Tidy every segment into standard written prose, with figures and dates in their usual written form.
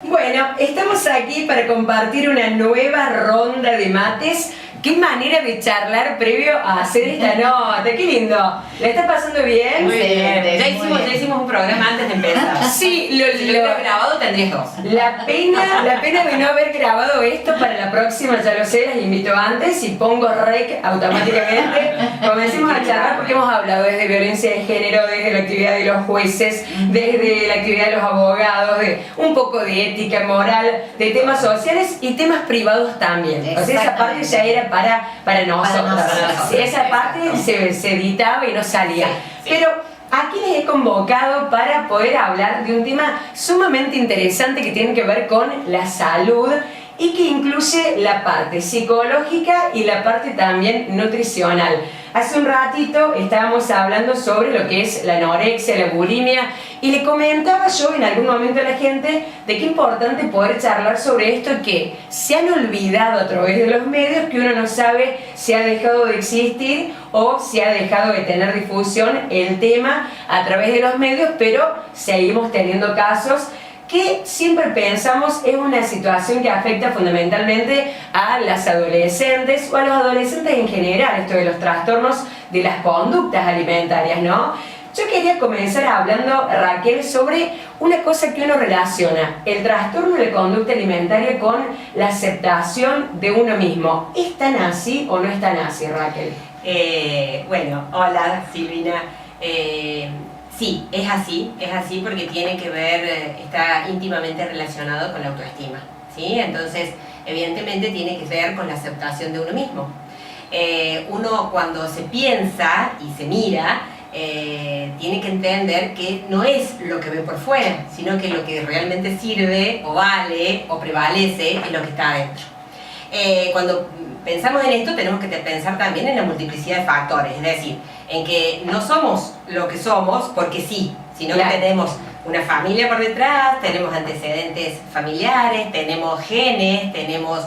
Bueno, estamos aquí para compartir una nueva ronda de mates. Qué manera de charlar previo a hacer esta nota, qué lindo. ¿La estás pasando bien? Muy bien. Ya hicimos un programa antes de empezar. Sí, si lo hubiera grabado tendrías dos. La pena de no haber grabado esto para la próxima, ya lo sé, las invito antes y pongo rec automáticamente. Comencemos a charlar porque hemos hablado desde violencia de género, desde la actividad de los jueces, desde la actividad de los abogados, de un poco de ética, moral, de temas sociales y temas privados también. O sea, esa parte ya era para nosotros. Sí, esa parte se editaba y no salía. Sí. Pero aquí les he convocado para poder hablar de un tema sumamente interesante que tiene que ver con la salud y que incluye la parte psicológica y la parte también nutricional. Hace un ratito estábamos hablando sobre lo que es la anorexia, la bulimia, y le comentaba yo en algún momento a la gente de qué importante poder charlar sobre esto, que se han olvidado a través de los medios, que uno no sabe si ha dejado de existir o si ha dejado de tener difusión el tema a través de los medios, pero seguimos teniendo casos que siempre pensamos es una situación que afecta fundamentalmente a las adolescentes o a los adolescentes en general, esto de los trastornos de las conductas alimentarias, ¿no? Yo quería comenzar hablando, Raquel, sobre una cosa que uno relaciona, el trastorno de la conducta alimentaria con la aceptación de uno mismo. ¿Es tan así o no es tan así, Raquel? Bueno, hola Silvina. Sí, es así porque tiene que ver, está íntimamente relacionado con la autoestima, ¿sí? Entonces, evidentemente tiene que ver con la aceptación de uno mismo. Uno cuando se piensa y se mira, tiene que entender que no es lo que ve por fuera, sino que lo que realmente sirve o vale o prevalece es lo que está adentro. Cuando pensamos en esto tenemos que pensar también en la multiplicidad de factores, es decir, en que no somos lo que somos porque sí, sino que tenemos una familia por detrás, tenemos antecedentes familiares, tenemos genes, tenemos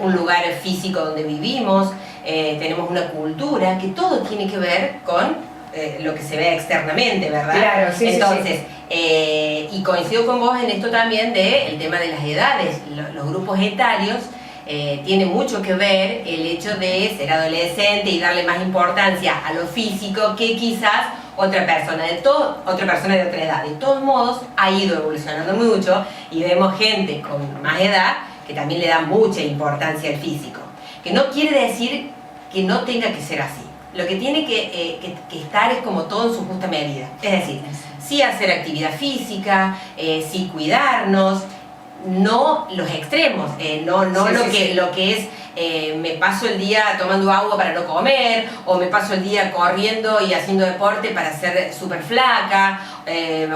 un lugar físico donde vivimos, tenemos una cultura, que todo tiene que ver con lo que se ve externamente, ¿verdad? Claro, sí. Entonces, sí. Y coincido con vos en esto también del tema de las edades, los grupos etarios. Tiene mucho que ver el hecho de ser adolescente y darle más importancia a lo físico que quizás otra persona de otra edad. De todos modos, ha ido evolucionando mucho y vemos gente con más edad que también le da mucha importancia al físico. Que no quiere decir que no tenga que ser así. Lo que tiene que estar es como todo en su justa medida. Es decir, sí hacer actividad física, sí cuidarnos, no los extremos, no lo que es me paso el día tomando agua para no comer, o me paso el día corriendo y haciendo deporte para ser súper flaca,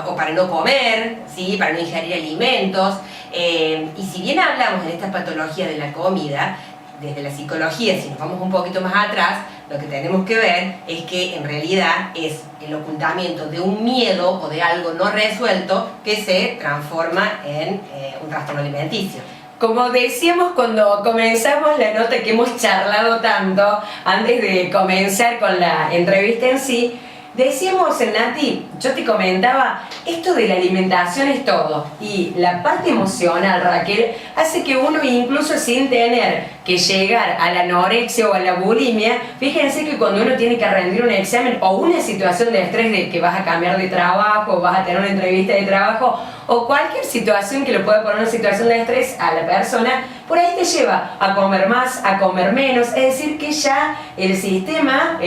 o para no comer, ¿sí? Para no ingerir alimentos. Y si bien hablamos en esta patología de la comida, desde la psicología, si nos vamos un poquito más atrás, lo que tenemos que ver es que en realidad es el ocultamiento de un miedo o de algo no resuelto que se transforma en un trastorno alimenticio. Como decíamos cuando comenzamos la nota, que hemos charlado tanto antes de comenzar con la entrevista en sí, decíamos, Nati, yo te comentaba, esto de la alimentación es todo, y la parte emocional, Raquel, hace que uno, incluso sin tener que llegar a la anorexia o a la bulimia, fíjense que cuando uno tiene que rendir un examen o una situación de estrés de que vas a cambiar de trabajo, vas a tener una entrevista de trabajo, o cualquier situación que le pueda poner una situación de estrés a la persona, por ahí te lleva a comer más, a comer menos, es decir que ya el sistema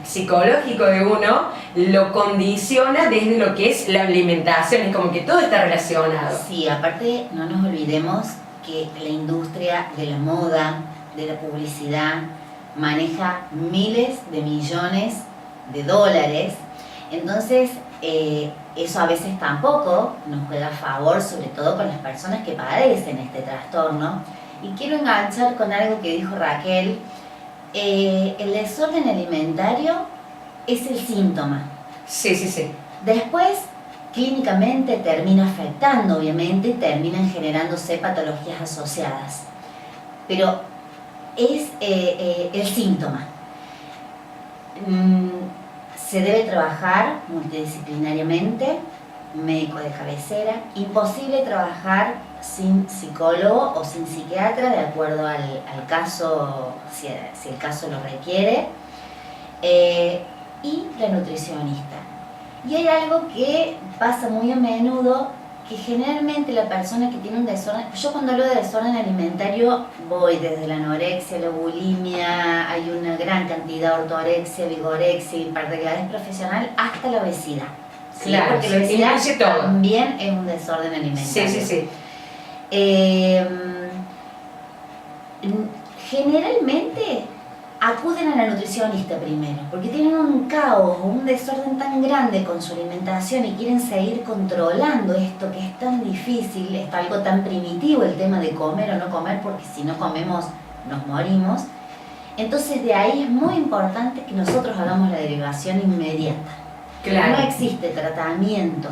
psicológico de uno lo condiciona desde lo que es la alimentación, es como que todo está relacionado. Sí, aparte no nos olvidemos que la industria de la moda, de la publicidad, maneja miles de millones de dólares, entonces eso a veces tampoco nos juega a favor, sobre todo con las personas que padecen este trastorno. Y quiero enganchar con algo que dijo Raquel, el desorden alimentario es el síntoma. Sí. Después, clínicamente termina afectando, obviamente, y terminan generándose patologías asociadas. Pero es el síntoma. Se debe trabajar multidisciplinariamente, médico de cabecera, imposible trabajar sin psicólogo o sin psiquiatra, de acuerdo al caso, si el caso lo requiere, y la nutricionista. Y hay algo que pasa muy a menudo, que generalmente la persona que tiene un desorden, yo cuando hablo de desorden alimentario voy desde la anorexia, la bulimia, hay una gran cantidad de ortorexia, vigorexia, hiperactividad profesional, hasta la obesidad. ¿Sí? Claro, porque la obesidad incluye todo. también es un desorden alimentario. Sí. Generalmente acuden a la nutricionista primero, porque tienen un caos o un desorden tan grande con su alimentación y quieren seguir controlando esto que es tan difícil, es algo tan primitivo el tema de comer o no comer, porque si no comemos nos morimos. Entonces de ahí es muy importante que nosotros hagamos la derivación inmediata. Claro. No existe tratamiento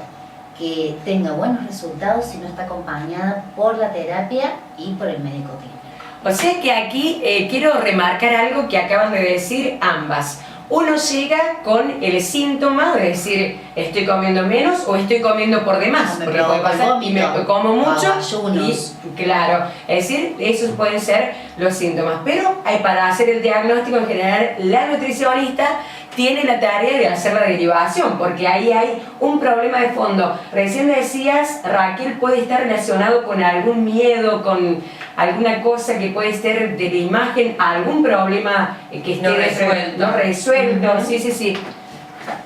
que tenga buenos resultados si no está acompañada por la terapia y por el médico clínico. O sea que aquí quiero remarcar algo que acaban de decir ambas. Uno llega con el síntoma de decir estoy comiendo menos o estoy comiendo por demás, me porque puede provoca el pasar y me vómito, como mucho ayunos. y claro, es decir, esos pueden ser los síntomas, pero para hacer el diagnóstico en general la nutricionista tiene la tarea de hacer la derivación, porque ahí hay un problema de fondo. Recién decías, Raquel, puede estar relacionado con algún miedo, con alguna cosa que puede ser de la imagen, algún problema que esté no resuelto. Sí.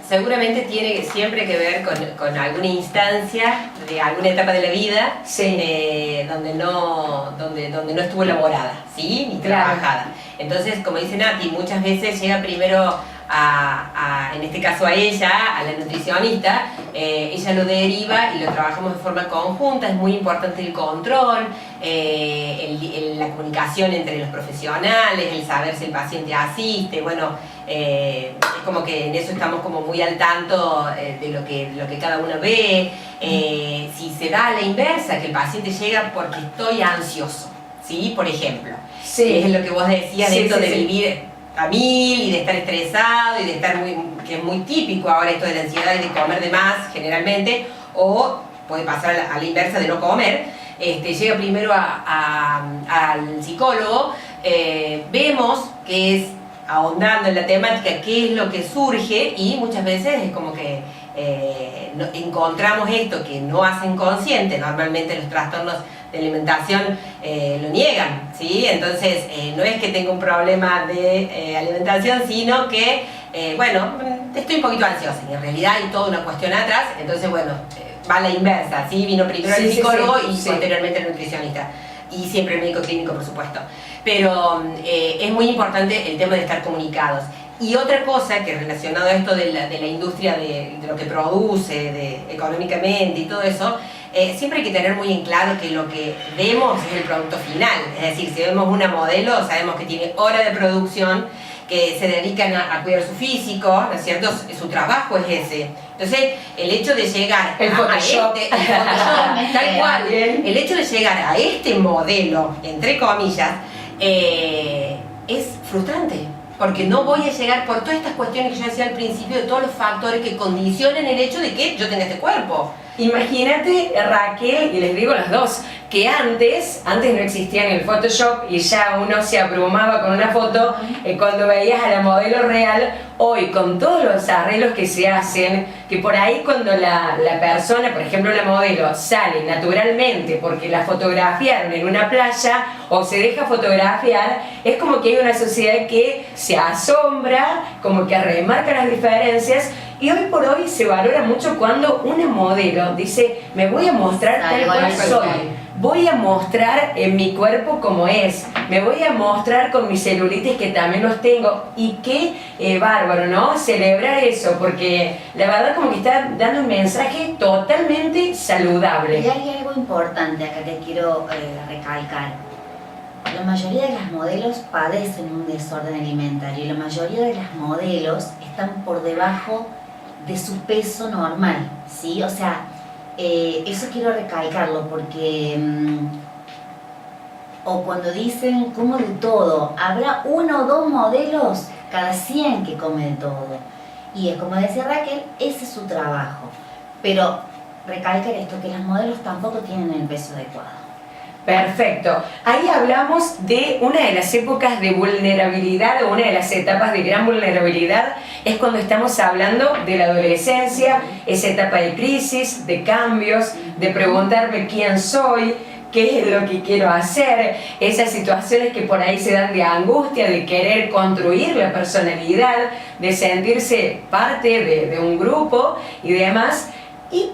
Seguramente tiene siempre que ver con alguna instancia de alguna etapa de la vida donde no estuvo elaborada, ¿sí? Ni trabajada. Entonces, como dice Nati, muchas veces llega primero en este caso a ella, a la nutricionista, ella lo deriva y lo trabajamos de forma conjunta. Es muy importante el control, la comunicación entre los profesionales, el saber si el paciente asiste, bueno, es como que en eso estamos como muy al tanto de lo que cada uno ve. Si se da a la inversa, que el paciente llega porque estoy ansioso, ¿sí? Por ejemplo, que es lo que vos decías de esto de vivir a mil y de estar estresado y de estar que es muy típico ahora esto de la ansiedad y de comer de más generalmente, o puede pasar a la inversa de no comer. Llega primero al psicólogo, vemos que es ahondando en la temática qué es lo que surge y muchas veces es como que encontramos esto que no hacen consciente. Normalmente los trastornos de alimentación lo niegan, ¿sí? Entonces no es que tenga un problema de alimentación, sino que bueno, estoy un poquito ansiosa y en realidad hay toda una cuestión atrás. Entonces bueno, va a la inversa, ¿sí? Vino primero el psicólogo y posteriormente el nutricionista y siempre el médico clínico, por supuesto. Pero es muy importante el tema de estar comunicados. Y otra cosa que relacionado a esto de la industria de lo que produce económicamente y todo eso, siempre hay que tener muy en claro que lo que vemos es el producto final. Es decir, si vemos una modelo, sabemos que tiene horas de producción, que se dedican a cuidar su físico, ¿no es cierto? Su trabajo es ese. Entonces, el hecho de llegar el Photoshop, tal cual, el hecho de llegar a este modelo, entre comillas, es frustrante. Porque no voy a llegar por todas estas cuestiones que yo decía al principio, de todos los factores que condicionan el hecho de que yo tenga este cuerpo. Imagínate, Raquel, y les digo las dos, que antes no existía ni el Photoshop y ya uno se abrumaba con una foto cuando veías a la modelo real. Hoy, con todos los arreglos que se hacen, que por ahí cuando la persona, por ejemplo la modelo, sale naturalmente porque la fotografiaron en una playa o se deja fotografiar, es como que hay una sociedad que se asombra, como que remarca las diferencias. Y hoy por hoy se valora mucho cuando una modelo dice, me voy a mostrar tal cual soy, voy a mostrar mi cuerpo como es, me voy a mostrar con mis celulitis que también los tengo. Y qué bárbaro, ¿no? Celebrar eso, porque la verdad como que está dando un mensaje totalmente saludable. Y hay algo importante acá que quiero recalcar. La mayoría de las modelos padecen un desorden alimentario y la mayoría de las modelos están por debajo de su peso normal, ¿sí? O sea, eso quiero recalcarlo porque o cuando dicen como de todo, habrá 1 o 2 modelos cada 100 que come de todo. Y es como decía Raquel, ese es su trabajo. Pero recalcar esto, que las modelos tampoco tienen el peso adecuado. Perfecto. Ahí hablamos de una de las épocas de vulnerabilidad o una de las etapas de gran vulnerabilidad es cuando estamos hablando de la adolescencia, esa etapa de crisis, de cambios, de preguntarme quién soy, qué es lo que quiero hacer, esas situaciones que por ahí se dan de angustia, de querer construir la personalidad, de sentirse parte de un grupo y demás.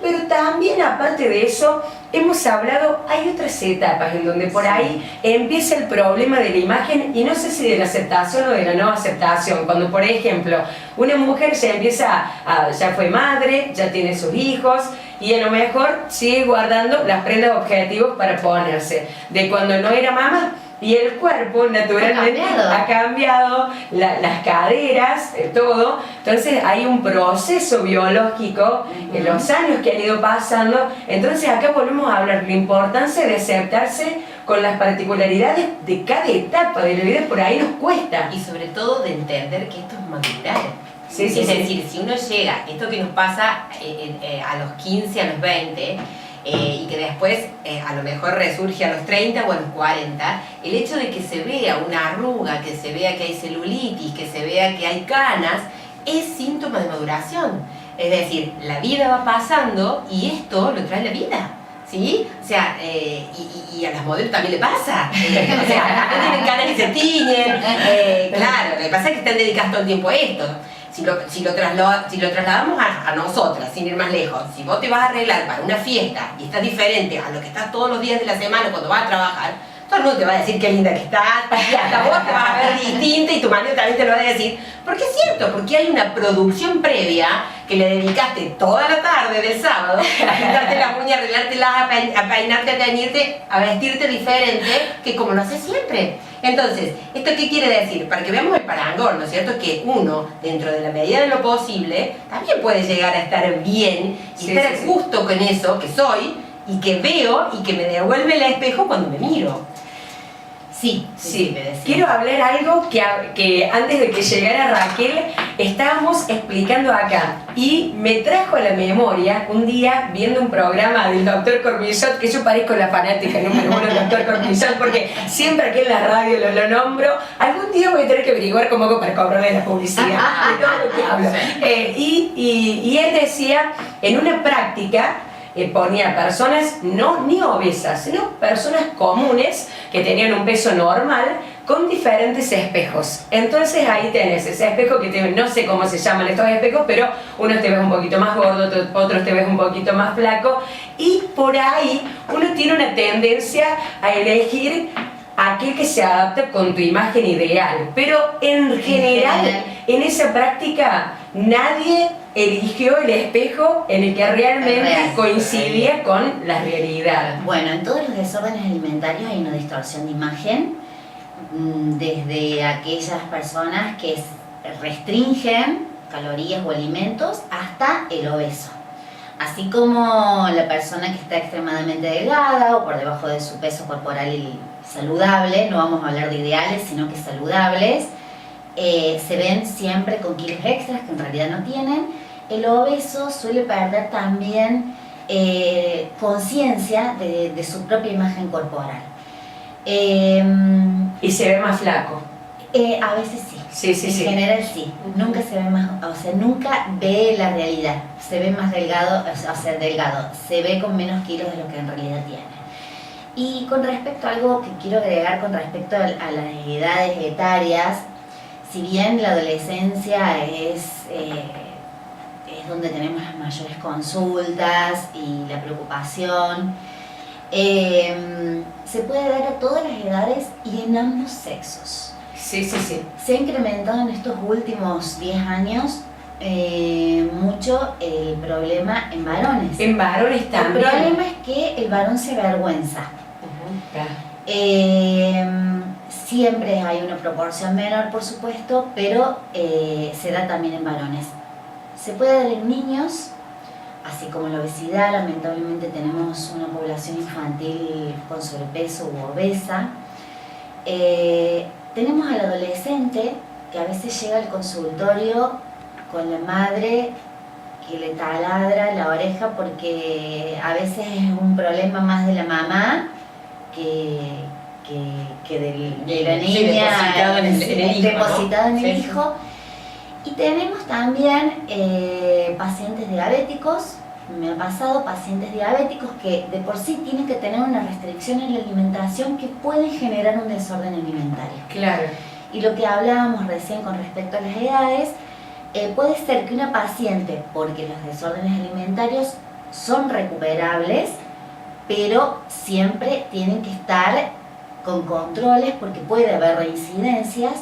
Pero también, aparte de eso, hemos hablado, hay otras etapas en donde por ahí empieza el problema de la imagen, y no sé si de la aceptación o de la no aceptación. Cuando, por ejemplo, una mujer ya fue madre, ya tiene sus hijos, y a lo mejor sigue guardando las prendas objetivos para ponerse. De cuando no era mamá, y el cuerpo naturalmente ha cambiado las caderas, todo. Entonces hay un proceso biológico en los años que han ido pasando. Entonces acá volvemos a hablar de la importancia de aceptarse con las particularidades de cada etapa de la vida. Por ahí nos cuesta. Y sobre todo de entender que esto es madurar. Sí, es decir, si uno llega, esto que nos pasa a los 15, a los 20, y que después a lo mejor resurge a los 30 o a los 40, el hecho de que se vea una arruga, que se vea que hay celulitis, que se vea que hay canas, es síntoma de maduración. Es decir, la vida va pasando y esto lo trae la vida, ¿sí? O sea, y a las modelos también le pasa. O sea, no tienen canas y se tiñen. Claro, lo que pasa es que están dedicadas todo el tiempo a esto. Si lo trasladamos a nosotras, sin ir más lejos, si vos te vas a arreglar para una fiesta y estás diferente a lo que estás todos los días de la semana cuando vas a trabajar, todo el mundo te va a decir qué linda que estás, y hasta vos te vas a ver distinta y tu marido también te lo va a decir. Porque es cierto, porque hay una producción previa que le dedicaste toda la tarde del sábado a pintarte las uñas, a arreglártelas, a peinarte, a teñirte, a vestirte diferente que como lo haces siempre. Entonces, ¿esto qué quiere decir? Para que veamos el parangón, ¿no es cierto? Que uno, dentro de la medida de lo posible, también puede llegar a estar bien y estar justo con eso que soy y que veo y que me devuelve el espejo cuando me miro. Sí. Quiero hablar algo que antes de que llegara Raquel estábamos explicando acá y me trajo a la memoria un día viendo un programa del Dr. Cornillot, que yo parezco la fanática número uno del Dr. Cornillot porque siempre aquí en la radio lo nombro. Algún día voy a tener que averiguar cómo hago para cobrarle la publicidad de todo lo que hablo. Y él decía, en una práctica, ponía personas no ni obesas, sino personas comunes que tenían un peso normal con diferentes espejos. Entonces ahí tenés ese espejo que no sé cómo se llaman estos espejos, pero unos te ves un poquito más gordo, otros te ves un poquito más flaco, y por ahí uno tiene una tendencia a elegir aquel que se adapta con tu imagen ideal. Pero en general, en esa práctica, nadie eligió el espejo en el que realmente coincidía con la realidad. Bueno, en todos los desórdenes alimentarios hay una distorsión de imagen, desde aquellas personas que restringen calorías o alimentos hasta el obeso. Así como la persona que está extremadamente delgada o por debajo de su peso corporal saludable, no vamos a hablar de ideales, sino que saludables, se ven siempre con kilos extras que en realidad no tienen. El obeso suele perder también conciencia de su propia imagen corporal. Y se ve más flaco. A veces sí. En general sí. Nunca se ve más, o sea, nunca ve la realidad. Se ve más delgado, o sea, delgado. Se ve con menos kilos de lo que en realidad tiene. Y con respecto a algo que quiero agregar con respecto a las edades etarias, si bien la adolescencia es donde tenemos las mayores consultas y la preocupación, se puede dar a todas las edades y en ambos sexos. Sí. Se ha incrementado en estos últimos 10 años mucho el problema en varones. En varones también. El problema es que el varón se avergüenza. Siempre hay una proporción menor, por supuesto, pero se da también en varones. Se puede dar en niños, así como la obesidad. Lamentablemente tenemos una población infantil con sobrepeso u obesa. Tenemos al adolescente que a veces llega al consultorio con la madre que le taladra la oreja porque a veces es un problema más de la mamá de la niña depositado en el hijo, depositado ¿no? en el Sí. hijo. Y tenemos también pacientes diabéticos. Me ha pasado pacientes diabéticos que de por sí tienen que tener una restricción en la alimentación que pueden generar un desorden alimentario. Claro. Y lo que hablábamos recién con respecto a las edades, puede ser que una paciente, porque los desórdenes alimentarios son recuperables, pero siempre tienen que estar con controles porque puede haber reincidencias.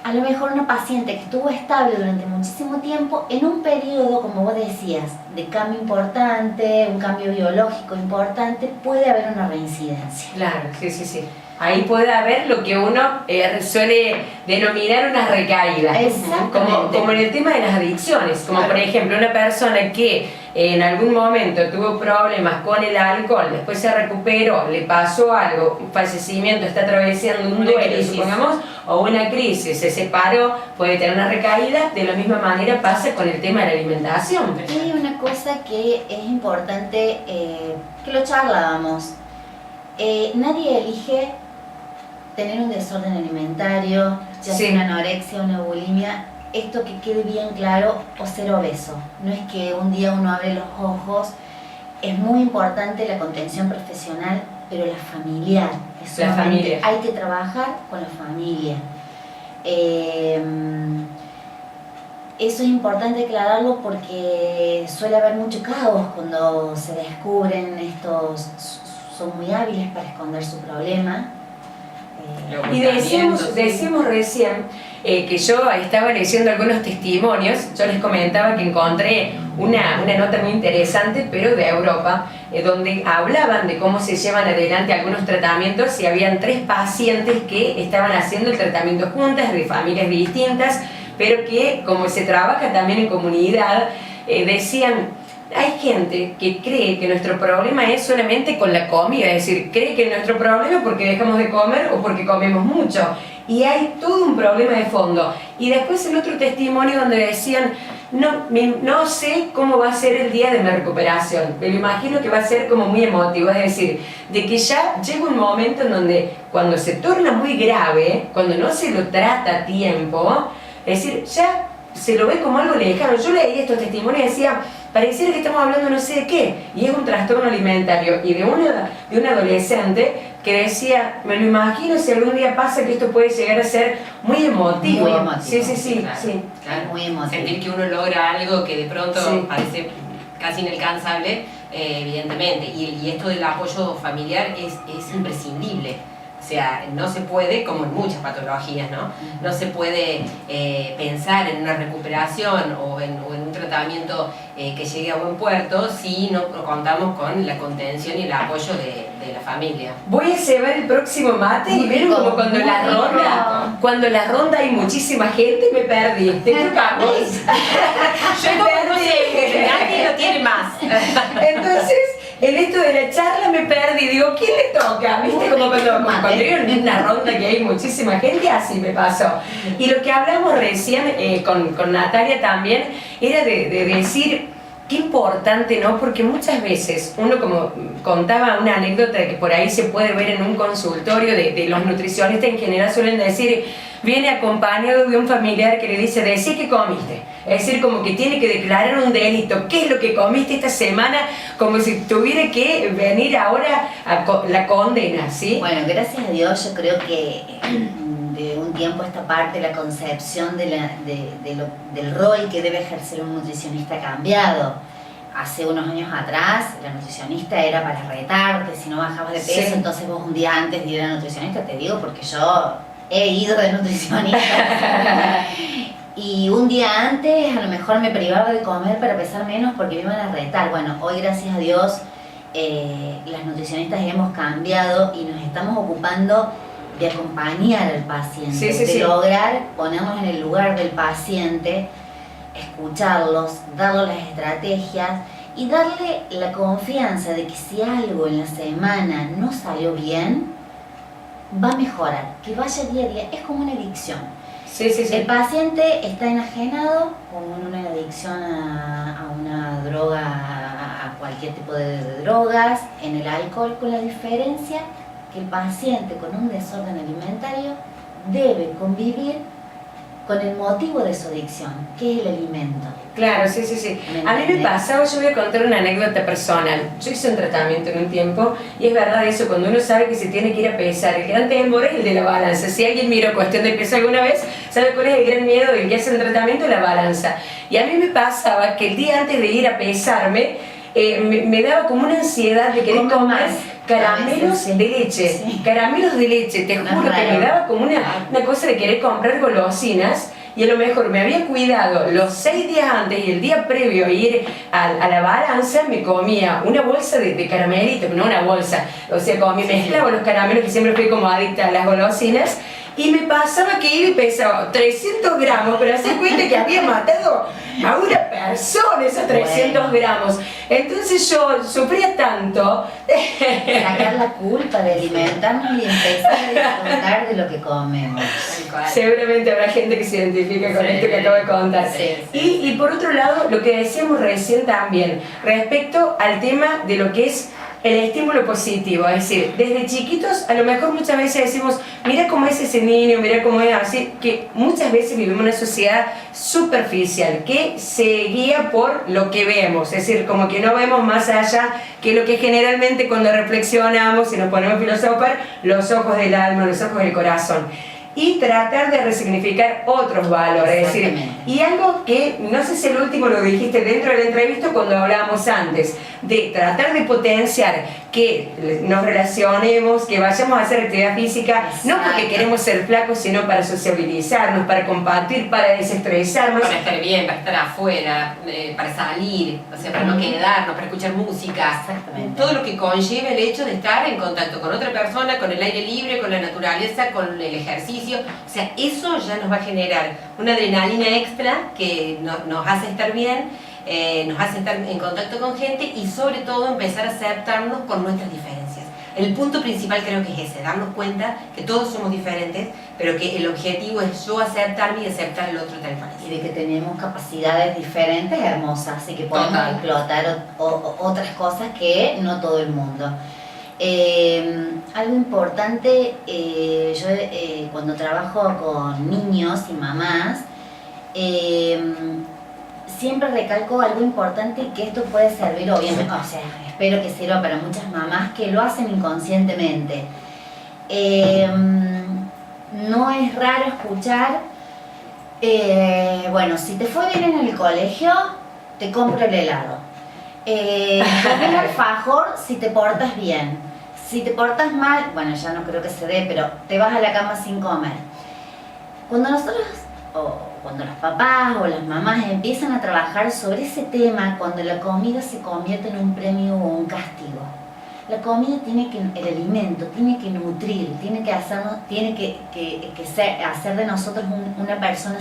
A lo mejor una paciente que estuvo estable durante muchísimo tiempo, en un periodo, como vos decías, de cambio importante, un cambio biológico importante, puede haber una reincidencia. Claro, sí, sí, sí. Ahí puede haber lo que uno suele denominar una recaída. Exactamente. Como en el tema de las adicciones. Como Claro. por ejemplo una persona que en algún momento tuvo problemas con el alcohol, después se recuperó, le pasó algo, un fallecimiento, está atravesando un Una duelo, crisis. supongamos, o una crisis, se separó, puede tener una recaída. De la misma manera pasa con el tema de la alimentación. Y hay una cosa que es importante, que lo charlábamos. Nadie elige tener un desorden alimentario, ya Sí. sea una anorexia, una bulimia, esto que quede bien claro, o ser obeso. No es que un día uno abre los ojos. Es muy importante la contención profesional, pero la familiar. Es La sumamente- familia. Hay que trabajar con la familia. Eso es importante aclararlo porque suele haber mucho caos cuando se descubren estos, son muy hábiles para esconder su problema. Y decíamos recién que yo estaba leyendo algunos testimonios. Yo les comentaba que encontré una nota muy interesante, pero de Europa, donde hablaban de cómo se llevan adelante algunos tratamientos, y habían 3 pacientes que estaban haciendo el tratamiento juntas, de familias distintas, pero que como se trabaja también en comunidad, decían: hay gente que cree que nuestro problema es solamente con la comida, es decir, cree que nuestro problema es porque dejamos de comer o porque comemos mucho, y hay todo un problema de fondo. Y después el otro testimonio donde decían: no sé cómo va a ser el día de mi recuperación, me lo imagino que va a ser como muy emotivo, es decir, de que ya llega un momento en donde cuando se torna muy grave, cuando no se lo trata a tiempo, es decir, ya se lo ve como algo lejano. Yo leí estos testimonios y decía: pareciera que estamos hablando no sé de qué, y es un trastorno alimentario. Y de una adolescente que decía: me lo imagino si algún día pasa que esto puede llegar a ser muy emotivo. Muy emotivo. Sí, sí, sí, Claro. sí. Claro. Muy emotivo. Sentir que uno logra algo que de pronto Sí. parece casi inalcanzable, evidentemente. Y esto del apoyo familiar es imprescindible. O sea, no se puede, como en muchas patologías, ¿no? No se puede pensar en una recuperación o en un tratamiento que llegue a buen puerto si no contamos con la contención y el apoyo de la familia. Voy a llevar el próximo mate y Muy vieron rico, como cuando muy la rico. ronda, cuando en la ronda hay muchísima gente, me perdí. ¿Te tocamos? Yo como no sé, nadie lo tiene más. Entonces, en esto de la charla me perdí, digo: ¿quién le toca? ¿Viste? Muy Como rico, cuando mate. vieron en una ronda que hay muchísima gente, así me pasó. Y lo que hablamos recién con Natalia también era de decir: qué importante, ¿no? Porque muchas veces uno, como contaba una anécdota que por ahí se puede ver en un consultorio de los nutricionistas, en general suelen decir, viene acompañado de un familiar que le dice: decí qué comiste. Es decir, como que tiene que declarar un delito. ¿Qué es lo que comiste esta semana? Como si tuviera que venir ahora a la condena, ¿sí? Bueno, gracias a Dios yo creo que de un tiempo a esta parte la concepción del rol que debe ejercer un nutricionista ha cambiado. Hace unos años atrás la nutricionista era para retarte, si no bajabas de peso, Sí. entonces vos un día antes de ir a la nutricionista, te digo porque yo he ido de nutricionista. Y un día antes a lo mejor me privaba de comer para pesar menos porque me iban a retar. Bueno, hoy gracias a Dios las nutricionistas hemos cambiado y nos estamos ocupando de acompañar al paciente, Sí, sí, de sí. lograr ponernos en el lugar del paciente, escucharlos, darle las estrategias y darle la confianza de que si algo en la semana no salió bien, va a mejorar, que vaya día a día. Es como una adicción. Sí, sí, sí. El paciente está enajenado con una adicción a una droga, a cualquier tipo de drogas, en el alcohol, con la diferencia que el paciente con un desorden alimentario debe convivir con el motivo de su adicción, que es el alimento. Claro, sí, sí, sí. A mí me pasaba, yo voy a contar una anécdota personal. Yo hice un tratamiento en un tiempo y es verdad eso, cuando uno sabe que se tiene que ir a pesar, el gran temor es el de la balanza. Si alguien miró Cuestión de Peso alguna vez, sabe cuál es el gran miedo del que hace el tratamiento, la balanza. Y a mí me pasaba que el día antes de ir a pesarme, me daba como una ansiedad de querer tomar caramelos de leche, sí. Caramelos de leche, te juro que me daba como una cosa de querer comprar golosinas. Y a lo mejor me había cuidado los 6 días antes y el día previo a ir a la balanza, me comía una bolsa de caramelitos, no una bolsa, o sea, como me mezclaba los caramelos, que siempre fui como adicta a las golosinas, y me pasaba que iba y pesaba 300 gramos, pero hacía cuenta que había matado a una persona esos 300 gramos. Entonces yo sufría tanto. Sacar la culpa de alimentarnos y empezar a disfrutar de lo que comemos. Seguramente habrá gente que se identifica con esto que acabo de contar. Y por otro lado, lo que decíamos recién también, respecto al tema de lo que es el estímulo positivo, es decir, desde chiquitos a lo mejor muchas veces decimos, mira cómo es ese niño, mira cómo es así, que muchas veces vivimos en una sociedad superficial que se guía por lo que vemos, es decir, como que no vemos más allá que lo que generalmente cuando reflexionamos y nos ponemos a filosofar, los ojos del alma, los ojos del corazón. Y tratar de resignificar otros valores, es decir, y algo que, no sé si el último lo dijiste dentro de la entrevista cuando hablábamos antes, de tratar de potenciar que nos relacionemos, que vayamos a hacer actividad física, no porque queremos ser flacos, sino para sociabilizarnos, para compartir, para desestresarnos. Para estar bien, para estar afuera, para salir, o sea, para no quedarnos, para escuchar música. Todo lo que conlleva el hecho de estar en contacto con otra persona, con el aire libre, con la naturaleza, con el ejercicio. O sea, eso ya nos va a generar una adrenalina extra que nos hace estar bien, nos hace estar en contacto con gente y sobre todo empezar a aceptarnos con nuestras diferencias. El punto principal creo que es ese, darnos cuenta que todos somos diferentes, pero que el objetivo es yo aceptarme y aceptar al otro tal cual es. Y de que tenemos capacidades diferentes, hermosas, y que podemos explotar otras cosas que no todo el mundo. Algo importante, yo cuando trabajo con niños y mamás, siempre recalco algo importante y que esto puede servir, obviamente, o sea, espero que sirva para muchas mamás que lo hacen inconscientemente. No es raro escuchar, bueno, si te fue bien en el colegio, te compro el helado. Come el alfajor si te portas bien. Si te portas mal, bueno, ya no creo que se dé, pero te vas a la cama sin comer. Cuando nosotros, o cuando los papás o las mamás empiezan a trabajar sobre ese tema, cuando la comida se convierte en un premio o un castigo, la comida tiene que, el alimento tiene que nutrir, tiene que hacernos, tiene que hacer de nosotros una persona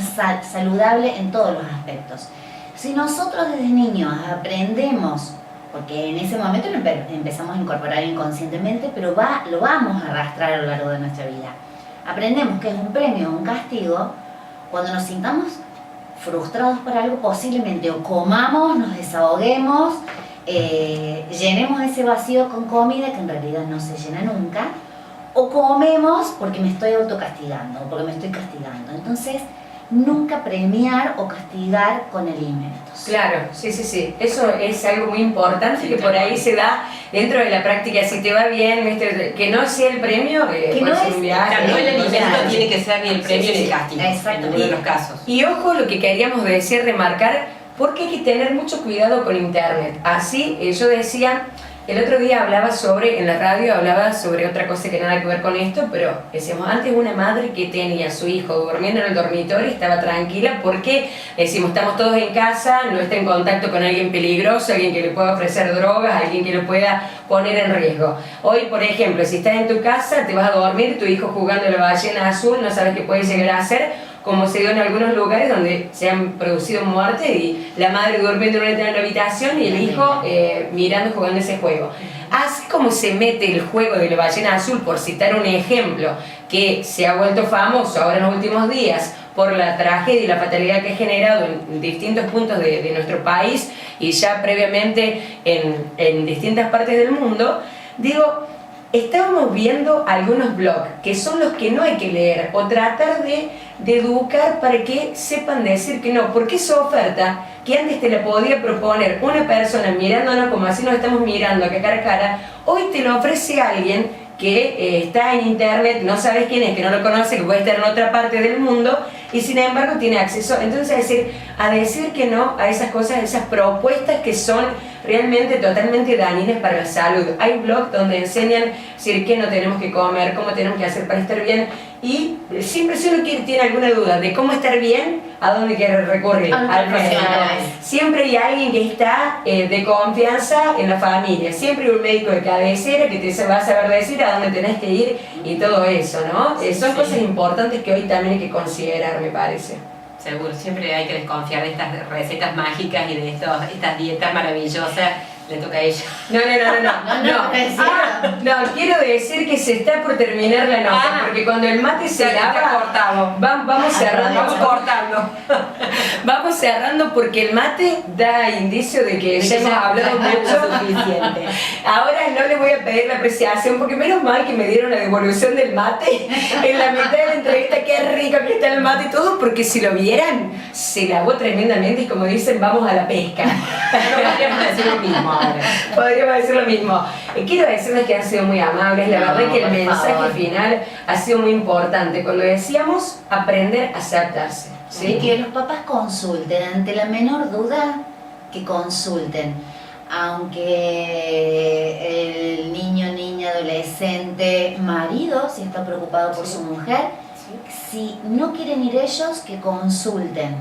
saludable en todos los aspectos. Si nosotros desde niños aprendemos, porque en ese momento lo empezamos a incorporar inconscientemente, pero lo vamos a arrastrar a lo largo de nuestra vida. Aprendemos que es un premio o un castigo. Cuando nos sintamos frustrados por algo, posiblemente o comamos, nos desahoguemos, llenemos ese vacío con comida que en realidad no se llena nunca, o comemos porque me estoy autocastigando, o porque me estoy castigando. Entonces, nunca premiar o castigar con alimentos. Claro, sí, sí, sí. Eso es algo muy importante, sí, que por ahí se da dentro de la práctica. Si te va bien, ¿viste? Que no sea el premio, que no es un viaje. No, el alimento tiene que ser ni el premio ni el castigo, en ninguno de los casos. Y ojo, lo que queríamos decir, remarcar, porque hay que tener mucho cuidado con internet. Así, yo decía... El otro día en la radio hablaba sobre otra cosa que nada que ver con esto, pero decíamos, antes una madre que tenía a su hijo durmiendo en el dormitorio estaba tranquila porque, decimos, estamos todos en casa, no está en contacto con alguien peligroso, alguien que le pueda ofrecer drogas, alguien que lo pueda poner en riesgo. Hoy, por ejemplo, si estás en tu casa, te vas a dormir, tu hijo jugando a la ballena azul, no sabes qué puede llegar a hacer, como se dio en algunos lugares donde se han producido muertes y la madre durmiendo en una habitación y el hijo mirando, jugando ese juego. Así como se mete el juego de la ballena azul, por citar un ejemplo, que se ha vuelto famoso ahora en los últimos días por la tragedia y la fatalidad que ha generado en distintos puntos de nuestro país y ya previamente en distintas partes del mundo, digo, estábamos viendo algunos blogs que son los que no hay que leer o tratar de educar para que sepan decir que no, porque esa oferta que antes te la podía proponer una persona mirándonos como así nos estamos mirando acá cara a cara, hoy te lo ofrece alguien que está en internet, no sabes quién es, que no lo conoce, que puede estar en otra parte del mundo y sin embargo tiene acceso. Entonces a decir que no a esas cosas, a esas propuestas que son realmente totalmente dañinas para la salud. Hay blogs donde enseñan decir, qué no tenemos que comer, cómo tenemos que hacer para estar bien y siempre si uno tiene alguna duda de cómo estar bien, ¿a dónde quiere recurrir? Al médico. Siempre hay alguien que está de confianza en la familia, siempre hay un médico de cabecera que te va a saber decir a dónde tenés que ir y todo eso, ¿no? Son cosas importantes que hoy también hay que considerar, me parece. Seguro, siempre hay que desconfiar de estas recetas mágicas y de estas dietas maravillosas. Le toca a ella. No, quiero decir que se está por terminar la nota, porque cuando el mate se lava, vamos cerrando. Vamos cerrando porque el mate da indicio de que ya hemos hablado mucho. Suficiente. Ahora no le voy a pedir la apreciación, porque menos mal que me dieron la devolución del mate en la mitad de la entrevista, qué rico que está el mate y todo, porque si lo vieran, se lavó tremendamente y como dicen, vamos a la pesca. No podríamos decir lo mismo ahora. Podríamos decir lo mismo. Quiero decirles que han sido muy amables, la verdad que el mensaje final ha sido muy importante. Cuando decíamos aprender a aceptarse, ¿sí? Y que los papás consulten, ante la menor duda, que consulten. Aunque el niño, niña, adolescente, marido, si está preocupado por su mujer, si no quieren ir ellos, que consulten.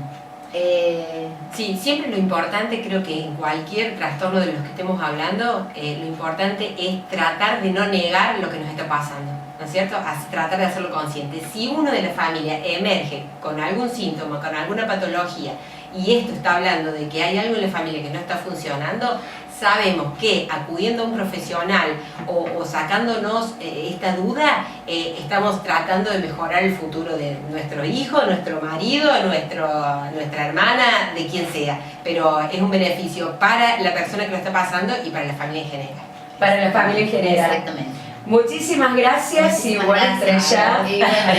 Sí, siempre lo importante, creo que en cualquier trastorno de los que estemos hablando, lo importante es tratar de no negar lo que nos está pasando, ¿no es cierto? Tratar de hacerlo consciente. Si uno de la familia emerge con algún síntoma, con alguna patología, y esto está hablando de que hay algo en la familia que no está funcionando, sabemos que acudiendo a un profesional o sacándonos esta duda, estamos tratando de mejorar el futuro de nuestro hijo, nuestro marido, nuestra hermana, de quien sea. Pero es un beneficio para la persona que lo está pasando y para la familia en general. Para la familia en general. Exactamente. Muchísimas gracias y buena estrella.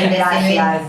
Gracias.